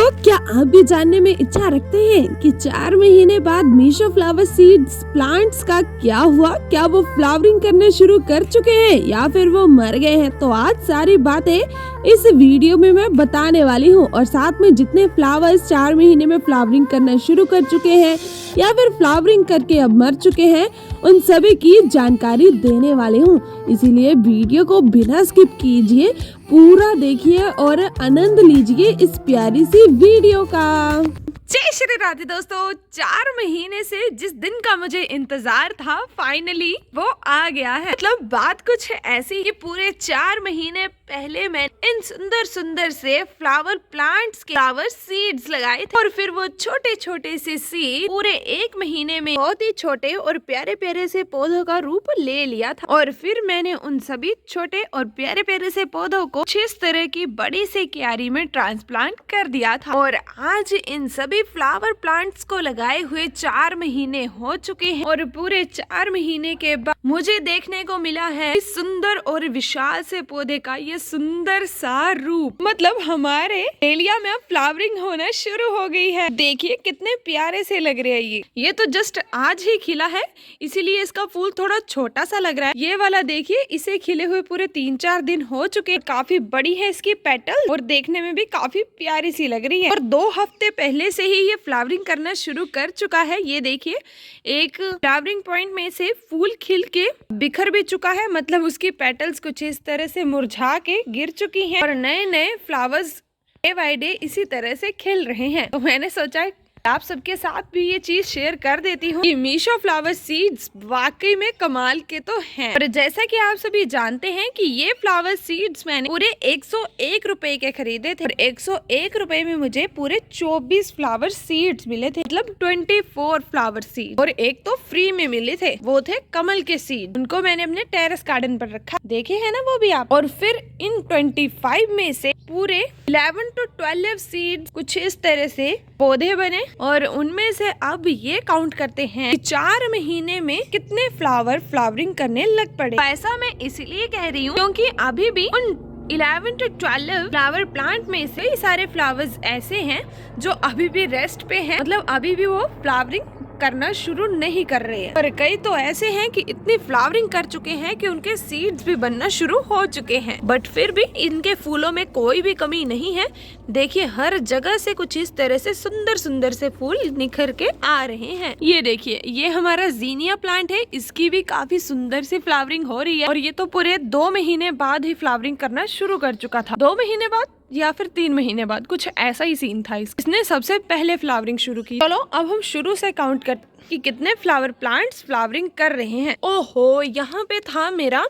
दोस्तों, क्या आप भी जानने में इच्छा रखते हैं कि 4 महीने बाद मीशो फ्लावर सीड्स प्लांट्स का क्या हुआ? क्या वो फ्लावरिंग करने शुरू कर चुके हैं या फिर वो मर गए हैं? तो आज सारी बातें इस वीडियो में मैं बताने वाली हूँ और साथ में जितने फ्लावर्स 4 महीने में फ्लावरिंग करना शुरू कर चुके हैं या फिर फ्लावरिंग करके अब मर चुके हैं, उन सभी की जानकारी देने वाली हूँ। इसीलिए वीडियो को बिना स्किप कीजिए, पूरा देखिए और आनंद लीजिए इस प्यारी सी वीडियो का। जय श्री राधे दोस्तों, 4 महीने से जिस दिन का मुझे इंतजार था फाइनली वो आ गया है। मतलब बात कुछ ऐसी कि पूरे 4 महीने पहले मैंने इन सुंदर सुंदर से फ्लावर प्लांट्स के फ्लावर सीड्स लगाए थे और फिर वो छोटे छोटे से सीड पूरे 1 महीने में बहुत ही छोटे और प्यारे प्यारे से पौधों का रूप ले लिया था। और फिर मैंने उन सभी छोटे और प्यारे प्यारे से पौधों को इस तरह की बड़ी से क्यारी में ट्रांसप्लांट कर दिया था। और आज इन सभी फ्लावर प्लांट्स को लगाए हुए 4 महीने हो चुके हैं और पूरे 4 महीने के बाद मुझे देखने को मिला है इस सुंदर और विशाल से पौधे का ये सुंदर सा रूप। मतलब हमारे एरिया में अब फ्लावरिंग होना शुरू हो गई है। देखिए कितने प्यारे से लग रहे हैं। ये तो जस्ट आज ही खिला है, इसीलिए इसका फूल थोड़ा छोटा सा लग रहा है। ये वाला देखिए, इसे खिले हुए पूरे 3-4 दिन हो चुके हैं। काफी बड़ी है इसकी पेटल और देखने में भी काफी प्यारी सी लग रही है। और 2 हफ्ते पहले से ही ये फ्लावरिंग करना शुरू कर चुका है। ये देखिए, एक फ्लावरिंग पॉइंट में से फूल खिल के बिखर भी चुका है। मतलब उसकी पेटल्स कुछ इस तरह से मुरझा के गिर चुकी हैं और नए नए फ्लावर्स डे बाय डे इसी तरह से खिल रहे हैं। तो मैंने सोचा आप सबके साथ भी ये चीज शेयर कर देती हूँ कि मीशो फ्लावर सीड्स वाकई में कमाल के तो हैं। और जैसा कि आप सभी जानते हैं कि ये फ्लावर सीड्स मैंने पूरे 101 रुपए के खरीदे थे और 101 रुपए में मुझे पूरे 24 फ्लावर सीड्स मिले थे। मतलब 24 फ्लावर सीड और एक तो फ्री में मिले थे, वो थे कमल के सीड। उनको मैंने अपने टेरेस गार्डन पर रखा, देखे है ना वो भी आप। और फिर इन 25 में से पूरे 11 to 12 सीड्स कुछ इस तरह से पौधे बने और उनमें से अब ये काउंट करते हैं कि 4 महीने में कितने फ्लावरिंग करने लग पड़े। ऐसा मैं इसलिए कह रही हूँ क्योंकि अभी भी उन 11 to 12 फ्लावर प्लांट में से कई सारे फ्लावर्स ऐसे हैं जो अभी भी रेस्ट पे हैं। मतलब अभी भी वो फ्लावरिंग करना शुरू नहीं कर रहे हैं। और कई तो ऐसे हैं कि इतनी फ्लावरिंग कर चुके हैं कि उनके सीड्स भी बनना शुरू हो चुके हैं, बट फिर भी इनके फूलों में कोई भी कमी नहीं है। देखिए हर जगह से कुछ इस तरह से सुंदर सुंदर से फूल निखर के आ रहे हैं। ये देखिए, ये हमारा जीनिया प्लांट है, इसकी भी काफी सुंदर सी फ्लावरिंग हो रही है और ये तो पूरे 2 महीने बाद ही फ्लावरिंग करना शुरू कर चुका था। 2 महीने बाद या फिर 3 महीने बाद, कुछ ऐसा ही सीन था। इसने सबसे पहले फ्लावरिंग शुरू की। चलो अब हम शुरू से काउंट करते कि कितने फ्लावर प्लांट्स फ्लावरिंग कर रहे हैं। ओहो, यहाँ पे था मेरा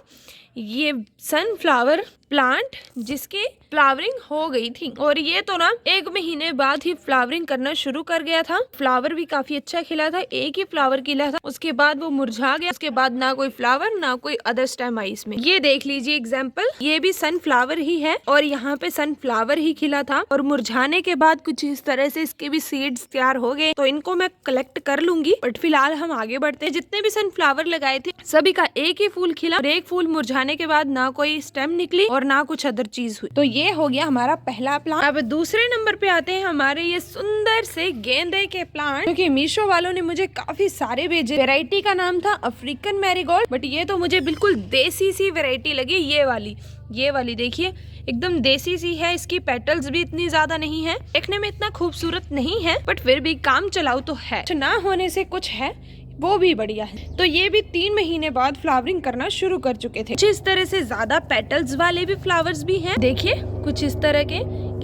ये सनफ्लावर प्लांट जिसकी फ्लावरिंग हो गई थी और ये तो ना 1 महीने बाद ही फ्लावरिंग करना शुरू कर गया था। फ्लावर भी काफी अच्छा खिला था, एक ही फ्लावर खिला था, उसके बाद वो मुरझा गया। उसके बाद ना कोई फ्लावर ना कोई अदर स्टेम आई इसमें। ये देख लीजिए एग्जाम्पल, ये भी सनफ्लावर ही है और यहाँ पे सनफ्लावर ही खिला था और मुरझाने के बाद कुछ इस तरह से इसके भी सीड्स तैयार हो गए। तो इनको मैं कलेक्ट कर लूंगी, बट फिलहाल हम आगे बढ़ते हैं। जितने भी सनफ्लावर लगाए थे सभी का एक ही फूल खिला और एक फूल मुरझाने के बाद ना कोई स्टेम निकली और ना कुछ अदर चीज हुई। तो ये हो गया हमारा पहला प्लांट। अब दूसरे नंबर पे आते हैं हमारे ये सुंदर से गेंदे के प्लांट, क्योंकि मीशो वालों ने मुझे काफी सारे भेजे। वैरायटी का नाम था अफ्रीकन मैरीगोल्ड, बट ये तो मुझे बिल्कुल देसी सी वैरायटी लगी। ये वाली देखिए एकदम देसी सी है। इसकी पेटल्स भी इतनी ज्यादा नहीं है, देखने में इतना खूबसूरत नहीं है, बट फिर भी काम चलाऊ तो है। ना होने से कुछ है, वो भी बढ़िया है। तो ये भी 3 महीने बाद फ्लावरिंग करना शुरू कर चुके थे। कुछ इस तरह से ज्यादा पेटल्स वाले भी फ्लावर्स भी हैं। देखिए कुछ इस तरह के,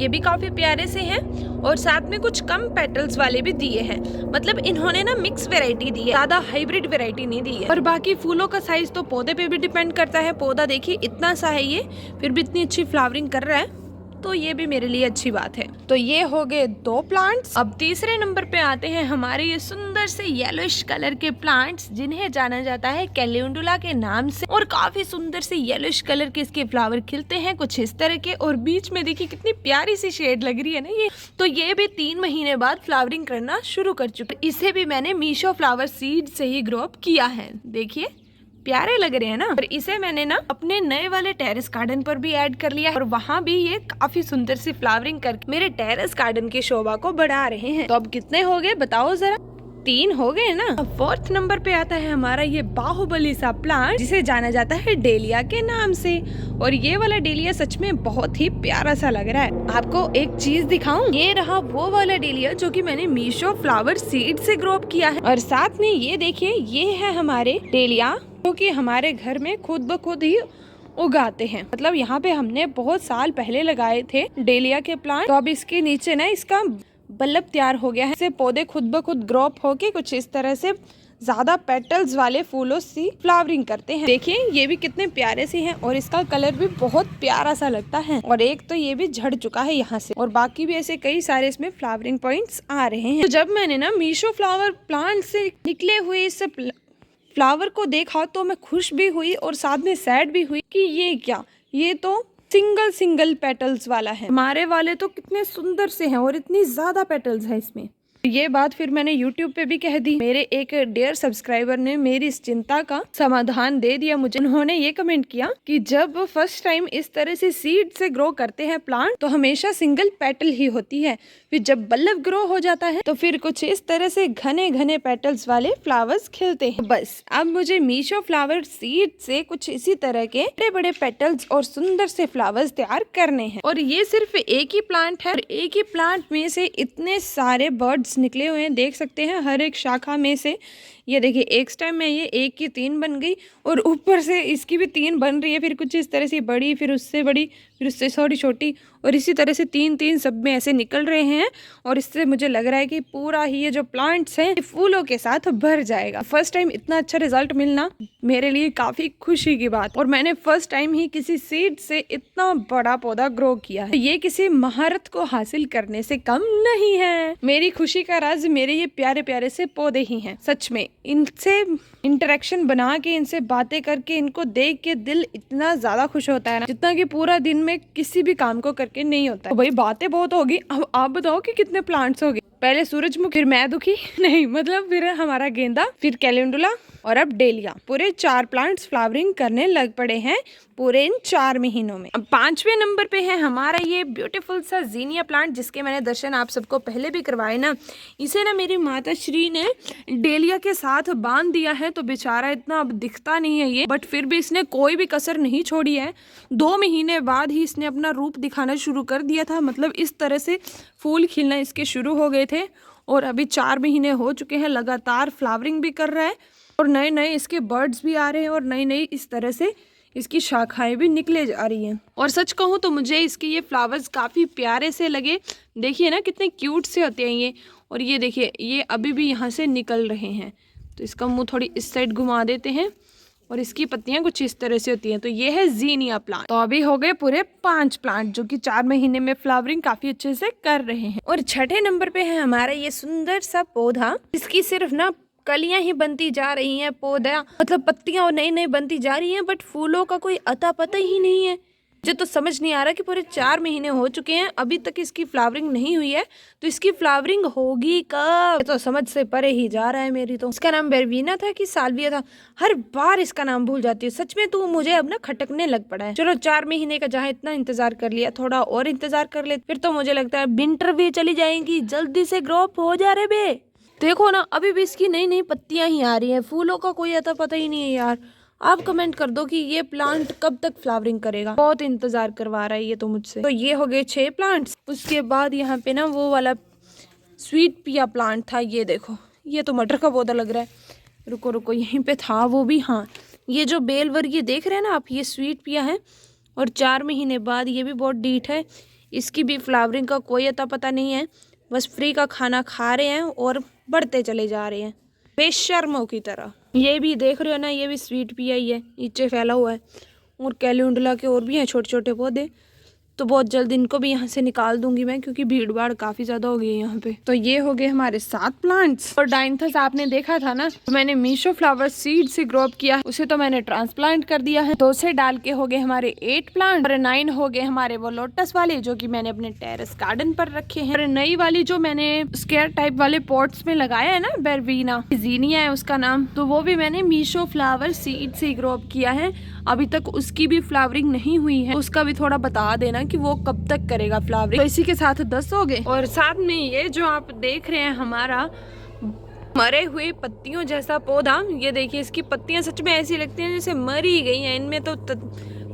ये भी काफी प्यारे से हैं और साथ में कुछ कम पेटल्स वाले भी दिए हैं। मतलब इन्होंने ना मिक्स वैरायटी दी है, ज्यादा हाइब्रिड वैरायटी नहीं दी है। और बाकी फूलों का साइज तो पौधे पे भी डिपेंड करता है। पौधा देखिए इतना सा है ये, फिर भी इतनी अच्छी फ्लावरिंग कर रहा है, तो ये भी मेरे लिए अच्छी बात है। तो ये हो गए 2 प्लांट्स। अब तीसरे नंबर पे आते हैं हमारे ये सुंदर से येलोइश कलर के प्लांट्स, जिन्हें जाना जाता है कैलेंडुला के नाम से। और काफी सुंदर से येलोइश कलर के इसके फ्लावर खिलते हैं कुछ इस तरह के, और बीच में देखिए कितनी प्यारी सी शेड लग रही है ना ये। तो ये भी 3 महीने बाद फ्लावरिंग करना शुरू कर चुके। इसे भी मैंने मीशो फ्लावर सीड से ही ग्रो अप किया है। देखिए प्यारे लग रहे हैं ना। और इसे मैंने ना अपने नए वाले टेरेस गार्डन पर भी ऐड कर लिया और वहाँ भी ये काफी सुंदर सी फ्लावरिंग करके मेरे टेरेस गार्डन की शोभा को बढ़ा रहे हैं। तो अब कितने हो गए बताओ जरा? 3 हो गए ना। अब 4th नंबर पे आता है हमारा ये बाहुबली सा प्लांट, जिसे जाना जाता है डेलिया के नाम से। और ये वाला डेलिया सच में बहुत ही प्यारा सा लग रहा है। आपको एक चीज दिखाऊं, ये रहा वो वाला डेलिया जो कि मैंने मीशो फ्लावर सीड से ग्रो अप किया है। और साथ में ये देखिए, ये है हमारे डेलिया जो कि हमारे घर में खुद ब खुद ही उगाते हैं। मतलब यहाँ पे हमने बहुत साल पहले लगाए थे डेलिया के प्लांट। तो अब इसके नीचे ना इसका बल्ब तैयार हो गया है। इससे पौधे खुद ब खुद ग्रो अप होके कुछ इस तरह से ज्यादा पेटल्स वाले फूलों से फ्लावरिंग करते हैं। देखिए ये भी कितने प्यारे से हैं और इसका कलर भी बहुत प्यारा सा लगता है। और एक तो ये भी झड़ चुका है यहाँ से, और बाकी भी ऐसे कई सारे इसमें फ्लावरिंग पॉइंट्स आ रहे हैं। तो जब मैंने ना मीशो फ्लावर प्लांट से निकले हुए इस फ्लावर को देखा तो मैं खुश भी हुई और साथ में सैड भी हुई कि ये क्या, ये तो सिंगल पेटल्स वाला है। हमारे वाले तो कितने सुंदर से हैं और इतनी ज्यादा पेटल्स है इसमें। ये बात फिर मैंने YouTube पे भी कह दी। मेरे एक डियर सब्सक्राइबर ने मेरी इस चिंता का समाधान दे दिया मुझे। उन्होंने ये कमेंट किया कि जब फर्स्ट टाइम इस तरह से सीड से ग्रो करते हैं प्लांट तो हमेशा सिंगल पेटल ही होती है, फिर जब बल्ब ग्रो हो जाता है तो फिर कुछ इस तरह से घने पेटल्स वाले फ्लावर्स खिलते हैं। बस अब मुझे मीशो फ्लावर सीड से कुछ इसी तरह के बड़े बड़े पेटल्स और सुंदर से फ्लावर्स तैयार करने हैं। और ये सिर्फ एक ही प्लांट है, एक ही प्लांट में से इतने सारे बर्ड्स निकले हुए हैं, देख सकते हैं हर एक शाखा में से। ये देखिए एक टाइम में ये एक की 3 बन गई और ऊपर से इसकी भी 3 बन रही है, फिर कुछ इस तरह से बड़ी, फिर उससे बड़ी, फिर उससे थोड़ी छोटी, और इसी तरह से 3 सब में ऐसे निकल रहे हैं। और इससे मुझे लग रहा है कि पूरा ही ये जो प्लांट्स हैं फूलों के साथ भर जाएगा। फर्स्ट टाइम इतना अच्छा रिजल्ट मिलना मेरे लिए काफी खुशी की बात। और मैंने फर्स्ट टाइम ही किसी सीड से इतना बड़ा पौधा ग्रो किया है। ये किसी महारत को हासिल करने से कम नहीं है। मेरी खुशी का राज मेरे ये प्यारे प्यारे से पौधे ही हैं। सच में इनसे इंटरेक्शन बना के, इनसे बातें करके, इनको देख के दिल इतना ज्यादा खुश होता है ना, जितना कि पूरा दिन में किसी भी काम को करके नहीं होता है। तो भाई बातें बहुत होगी, अब आप बताओ कि कितने प्लांट्स हो गए। पहले सूरजमुखी, फिर मैं दुखी नहीं, मतलब फिर हमारा गेंदा, फिर कैलेंडुला और अब डेलिया। पूरे 4 प्लांट्स फ्लावरिंग करने लग पड़े हैं पूरे इन 4 महीनों में। अब 5वें नंबर पे है हमारा ये ब्यूटीफुल सा जीनिया प्लांट, जिसके मैंने दर्शन आप सबको पहले भी करवाए ना। इसे ना मेरी माता श्री ने डेलिया के साथ बांध दिया है, तो बेचारा इतना अब दिखता नहीं है ये, बट फिर भी इसने कोई भी कसर नहीं छोड़ी है। 2 महीने बाद ही इसने अपना रूप दिखाना शुरू कर दिया था। मतलब इस तरह से फूल खिलना इसके शुरू हो गए थे और अभी 4 महीने हो चुके हैं, लगातार फ्लावरिंग भी कर रहा है और नए इसके बर्ड्स भी आ रहे हैं और नई इस तरह से इसकी शाखाएं भी निकले जा रही हैं। और सच कहूँ तो मुझे इसके ये फ्लावर्स काफ़ी प्यारे से लगे। देखिए ना कितने क्यूट से होते हैं ये। और ये देखिए ये अभी भी यहाँ से निकल रहे हैं, तो इसका मुंह थोड़ी इस साइड घुमा देते हैं और इसकी पत्तियां कुछ इस तरह से होती हैं। तो ये है जीनिया प्लांट। तो अभी हो गए पूरे 5 प्लांट जो कि 4 महीने में फ्लावरिंग काफी अच्छे से कर रहे हैं। और 6ठे नंबर पे है हमारा ये सुंदर सा पौधा, इसकी सिर्फ ना कलियां ही बनती जा रही हैं, पौधा मतलब पत्तियां और नई बनती जा रही हैं, बट फूलों का कोई अता पता ही नहीं है। मुझे तो समझ नहीं आ रहा कि पूरे 4 महीने हो चुके हैं, अभी तक इसकी फ्लावरिंग नहीं हुई है, तो इसकी फ्लावरिंग होगी कब? तो समझ से परे ही जा रहा है मेरी तो। इसका नाम बेरवीना था कि सालविया था, हर बार इसका नाम भूल जाती है। सच में तू मुझे अब ना खटकने लग पड़ा है। चलो 4 महीने का जहाँ इतना इंतजार कर लिया, थोड़ा और इंतजार कर ले, फिर तो मुझे लगता है विंटर भी चली जाएंगी। जल्दी से ग्रो अप हो जा रहे बे। देखो ना अभी भी इसकी नई पत्तियां ही आ रही हैं, फूलों का कोई अता पता ही नहीं है यार। आप कमेंट कर दो कि ये प्लांट कब तक फ्लावरिंग करेगा। बहुत इंतजार करवा रहा है ये तो मुझसे। तो ये हो गए 6 प्लांट्स। उसके बाद यहाँ पे ना वो वाला स्वीट पिया प्लांट था, ये देखो, ये तो मटर का पौधा लग रहा है। रुको यहीं पे था वो भी। हाँ, ये जो बेल वर्गीय देख रहे हैं ना आप, ये स्वीट पिया है और 4 महीने बाद ये भी बहुत डीठ है। इसकी भी फ्लावरिंग का कोई अता पता नहीं है, बस फ्री का खाना खा रहे हैं और बढ़ते चले जा रहे हैं बेशर्मों की तरह। ये भी देख रहे हो ना, ये भी स्वीट पिया ही है, नीचे फैला हुआ है। और कैलेंडुला के और भी हैं छोटे छोटे पौधे। तो बहुत जल्द इनको भी यहाँ से निकाल दूंगी मैं, क्योंकि भीड़ भाड़ काफी ज्यादा हो गई है यहाँ पे। तो ये हो गए हमारे 7 प्लांट्स। और डाइंथस आपने देखा था ना, तो मैंने मीशो फ्लावर सीड से ग्रो अप किया है, उसे तो मैंने ट्रांसप्लांट कर दिया है। तो उसे डाल के हो गए हमारे 8 प्लांट और 9 हो गए हमारे वो लोटस वाले जो कि मैंने अपने टेरेस गार्डन पर रखे हैं। और नई वाली जो मैंने स्क्वायर टाइप वाले पॉट्स में लगाया है ना, बेरवीना जीनिया है उसका नाम, तो वो भी मैंने मीशो फ्लावर सीड से ग्रो अप किया है। अभी तक उसकी भी फ्लावरिंग नहीं हुई है, उसका भी थोड़ा बता देना कि वो कब तक करेगा फ्लावरिंग। तो इसी के साथ 10 हो गए। और साथ में ये जो आप देख रहे हैं हमारा मरे हुए पत्तियों जैसा पौधा, ये देखिए इसकी पत्तियां सच में ऐसी लगती हैं जैसे मरी गई हैं, इनमें तो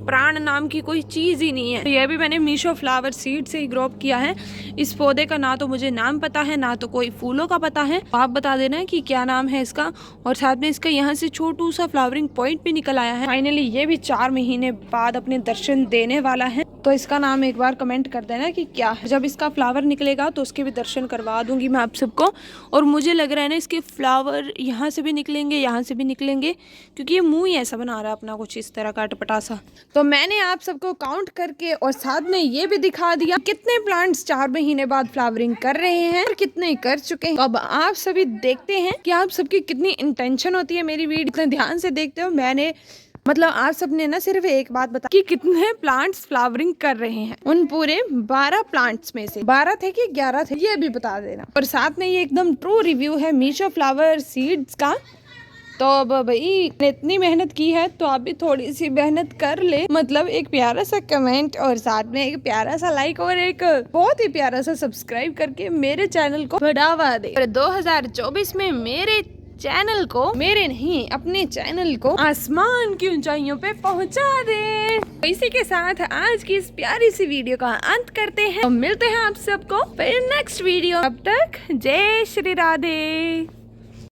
प्राण नाम की कोई चीज ही नहीं है। तो यह भी मैंने मीशो फ्लावर सीड से ही ग्रो अप किया है। इस पौधे का ना तो मुझे नाम पता है, ना तो कोई फूलों का पता है, आप बता देना कि क्या नाम है इसका। और साथ में इसका यहाँ से छोटू सा फ्लावरिंग पॉइंट भी निकल आया है। फाइनली ये भी 4 महीने बाद अपने दर्शन देने वाला है। तो इसका नाम एक बार कमेंट कर देना कि क्या है। जब इसका फ्लावर निकलेगा तो उसके भी दर्शन करवा दूंगी मैं आप सबको। और मुझे लग रहा है ना इसके फ्लावर यहाँ से भी निकलेंगे, यहाँ से भी निकलेंगे, क्योंकि ये मुंह ही ऐसा बना रहा है अपना कुछ इस तरह का अटपटा सा। तो मैंने आप सबको काउंट करके और साथ में ये भी दिखा दिया कितने प्लांट्स 4 महीने बाद फ्लावरिंग कर रहे हैं और कितने कर चुके हैं। तो अब आप सभी देखते हैं कि आप सबकी कितनी इंटेंशन होती है मेरी वीडियो, इतने ध्यान से देखते हो। मैंने मतलब आप सबने ना सिर्फ एक बात बता कि कितने प्लांट्स फ्लावरिंग कर रहे हैं। उन पूरे 12 प्लांट्स में से 12 थे कि 11 थे ये भी बता देना। और साथ में ये एकदम ट्रू रिव्यू है मीशो फ्लावर सीड्स का। तो अब भाई इतनी मेहनत की है तो आप भी थोड़ी सी मेहनत कर ले, मतलब एक प्यारा सा कमेंट और साथ में एक प्यारा सा लाइक और एक बहुत ही प्यारा सा सब्सक्राइब करके मेरे चैनल को बढ़ावा दे। और 2024 में मेरे चैनल को, मेरे नहीं अपने चैनल को आसमान की ऊंचाइयों पे पहुंचा दे। तो इसी के साथ आज की इस प्यारी सी वीडियो का अंत करते हैं। तो मिलते हैं आप सबको फिर नेक्स्ट वीडियो। अब तक जय श्री राधे।